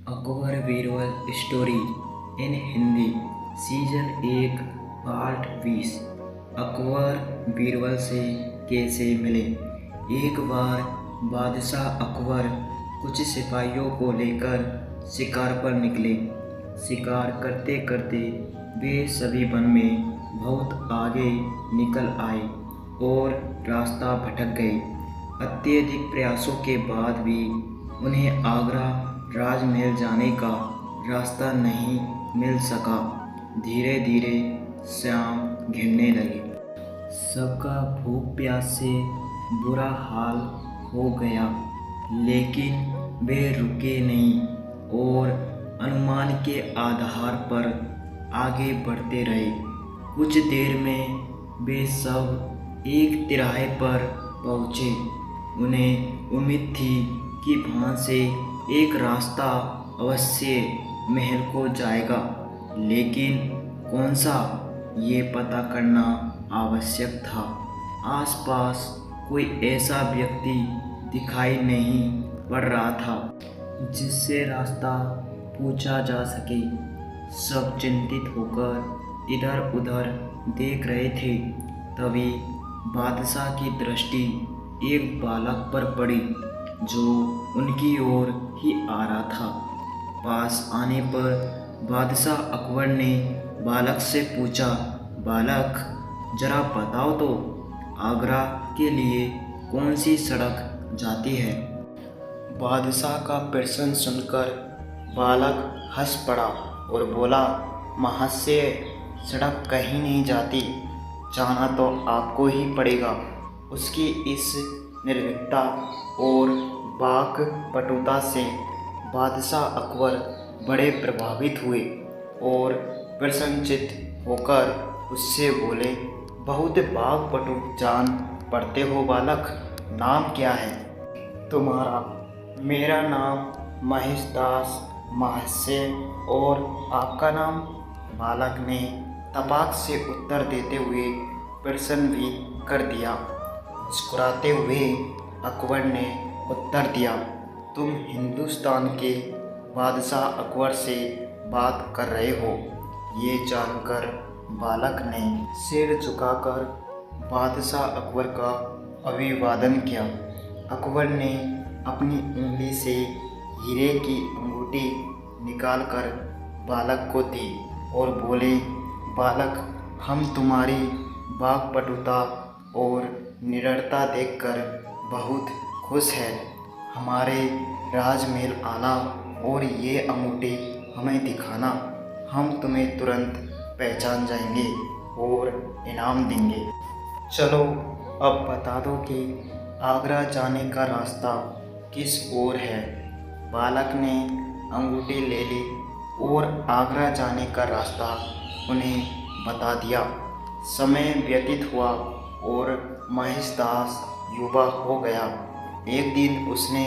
Akbar Birbal story in Hindi season 1 part 20। Akbar Birbal से कैसे मिले। एक बार बादशाह अकबर कुछ सिपाहियों को लेकर शिकार पर निकले। शिकार करते करते वे सभी वन में बहुत आगे निकल आए और रास्ता भटक गए। अत्यधिक प्रयासों के बाद भी उन्हें आगरा राजमहल जाने का रास्ता नहीं मिल सका। धीरे धीरे शाम घिरने लगी। सबका भूख प्यास से बुरा हाल हो गया, लेकिन वे रुके नहीं और अनुमान के आधार पर आगे बढ़ते रहे। कुछ देर में वे सब एक तिराहे पर पहुँचे। उन्हें उम्मीद थी कि वहाँ से एक रास्ता अवश्य महल को जाएगा, लेकिन कौन सा ये पता करना आवश्यक था। आसपास कोई ऐसा व्यक्ति दिखाई नहीं पड़ रहा था जिससे रास्ता पूछा जा सके। सब चिंतित होकर इधर उधर देख रहे थे। तभी बादशाह की दृष्टि एक बालक पर पड़ी जो उनकी ओर ही आ रहा था। पास आने पर बादशाह अकबर ने बालक से पूछा, बालक जरा बताओ तो आगरा के लिए कौन सी सड़क जाती है। बादशाह का प्रश्न सुनकर बालक हंस पड़ा और बोला, महाशय सड़क कहीं नहीं जाती, जाना तो आपको ही पड़ेगा। उसकी इस निर्भीकता और वाक्पटुता से बादशाह अकबर बड़े प्रभावित हुए और प्रसन्नचित्त होकर उससे बोले, बहुत वाक्पटु जान पड़ते हो बालक, नाम क्या है तुम्हारा। मेरा नाम महेश दास महाशय, और आपका नाम। बालक ने तपाक से उत्तर देते हुए प्रश्न भी कर दिया। मुस्कुराते हुए अकबर ने उत्तर दिया, तुम हिंदुस्तान के बादशाह अकबर से बात कर रहे हो। ये जानकर बालक ने सिर झुकाकर बादशाह अकबर का अभिवादन किया। अकबर ने अपनी उंगली से हीरे की अंगूठी निकालकर बालक को दी और बोले, बालक हम तुम्हारी वाक्पटुता और निडरता देखकर बहुत खुश है। हमारे राजमहल आना और ये अंगूठी हमें दिखाना, हम तुम्हें तुरंत पहचान जाएंगे और इनाम देंगे। चलो अब बता दो कि आगरा जाने का रास्ता किस ओर है। बालक ने अंगूठी ले ली और आगरा जाने का रास्ता उन्हें बता दिया। समय व्यतीत हुआ और महेश दास युवा हो गया। एक दिन उसने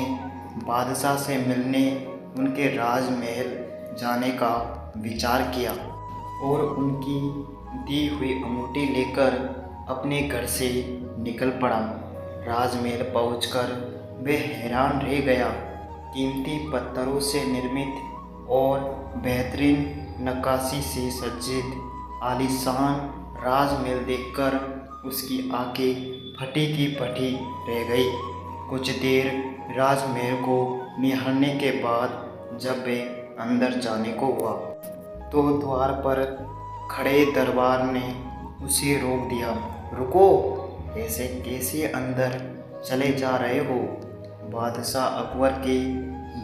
बादशाह से मिलने उनके राजमहल जाने का विचार किया और उनकी दी हुई अंगूठी लेकर अपने घर से निकल पड़ा। राजमहल पहुंचकर वह हैरान रह गया। कीमती पत्थरों से निर्मित और बेहतरीन नक्काशी से सज्जित आलीशान राजमहल देखकर उसकी आंखें फटी की फटी रह गई। कुछ देर राजमहल को निहारने के बाद जब वे अंदर जाने को हुआ तो द्वार पर खड़े दरबार ने उसे रोक दिया। रुको, ऐसे कैसे अंदर चले जा रहे हो। बादशाह अकबर के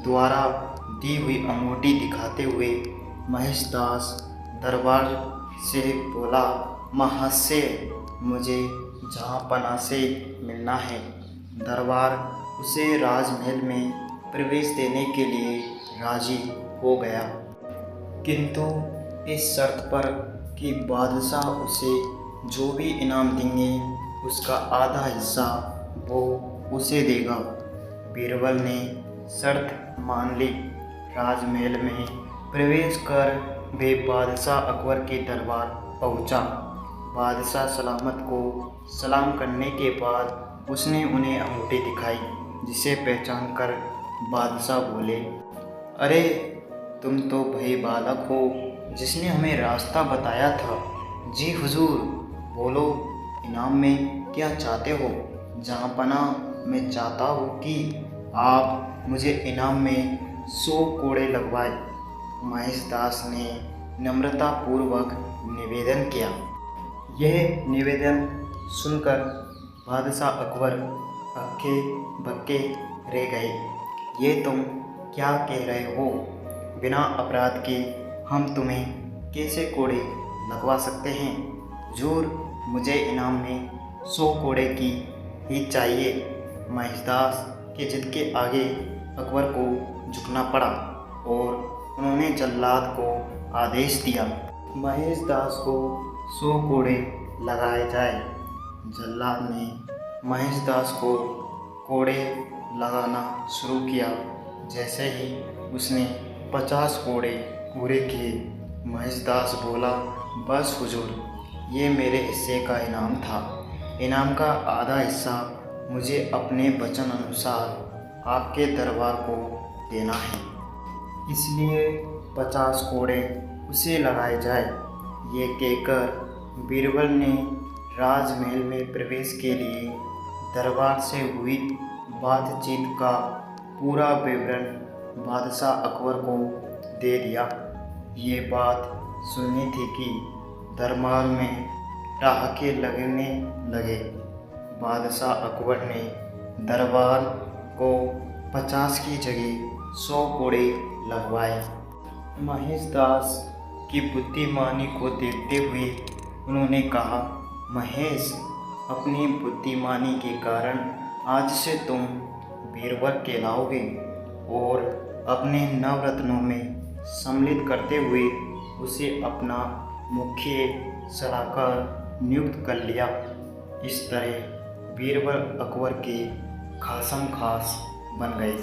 द्वारा दी हुई अंगूठी दिखाते हुए महेश दास दरबार से बोला, महाशय मुझे जहाँपनाह से मिलना है। दरबार उसे राजमहल में प्रवेश देने के लिए राजी हो गया, किंतु इस शर्त पर कि बादशाह उसे जो भी इनाम देंगे उसका आधा हिस्सा वो उसे देगा। बीरबल ने शर्त मान ली। राजमहल में प्रवेश कर वे बादशाह अकबर के दरबार पहुंचा। बादशाह सलामत को सलाम करने के बाद उसने उन्हें अंगूठी दिखाई, जिसे पहचान कर बादशाह बोले, अरे तुम तो भई बालक हो जिसने हमें रास्ता बताया था। जी हुजूर, बोलो इनाम में क्या चाहते हो। जहाँ पना मैं चाहता हूँ कि आप मुझे इनाम में 100 कोड़े लगवाए। महेश दास ने नम्रतापूर्वक निवेदन किया। यह निवेदन सुनकर बादशाह अकबर हक्के बक्के रह गए। ये तुम क्या कह रहे हो? बिना अपराध के हम तुम्हें कैसे कोड़े लगवा सकते हैं? हुजूर, मुझे इनाम में 100 कोड़े की ही चाहिए। महेशदास के जिद के आगे अकबर को झुकना पड़ा और उन्होंने जल्लाद को आदेश दिया, महेशदास को 100 कोड़े लगाए जाए। जल्लाद ने महेशदास को कोड़े लगाना शुरू किया। जैसे ही उसने 50 कोड़े पूरे किए, महेशदास बोला, बस हुजूर, ये मेरे हिस्से का इनाम था। इनाम का आधा हिस्सा मुझे अपने वचन अनुसार आपके दरबार को देना है, इसलिए 50 कोड़े उसे लगाए जाए। ये कहकर बीरबल ने राजमहल में प्रवेश के लिए दरबार से हुई बातचीत का पूरा विवरण बादशाह अकबर को दे दिया। ये बात सुननी थी कि दरबार में ठहाके लगने लगे। बादशाह अकबर ने दरबार को 50 की जगह 100 कोड़े लगवाए। महेशदास की बुद्धिमानी को देखते हुए उन्होंने कहा, महेश, अपनी बुद्धिमानी के कारण आज से तुम बीरबल कहलाओगे और अपने नवरत्नों में सम्मिलित करते हुए उसे अपना मुख्य सलाहकार नियुक्त कर लिया। इस तरह बीरबल अकबर के खासम खास बन गए।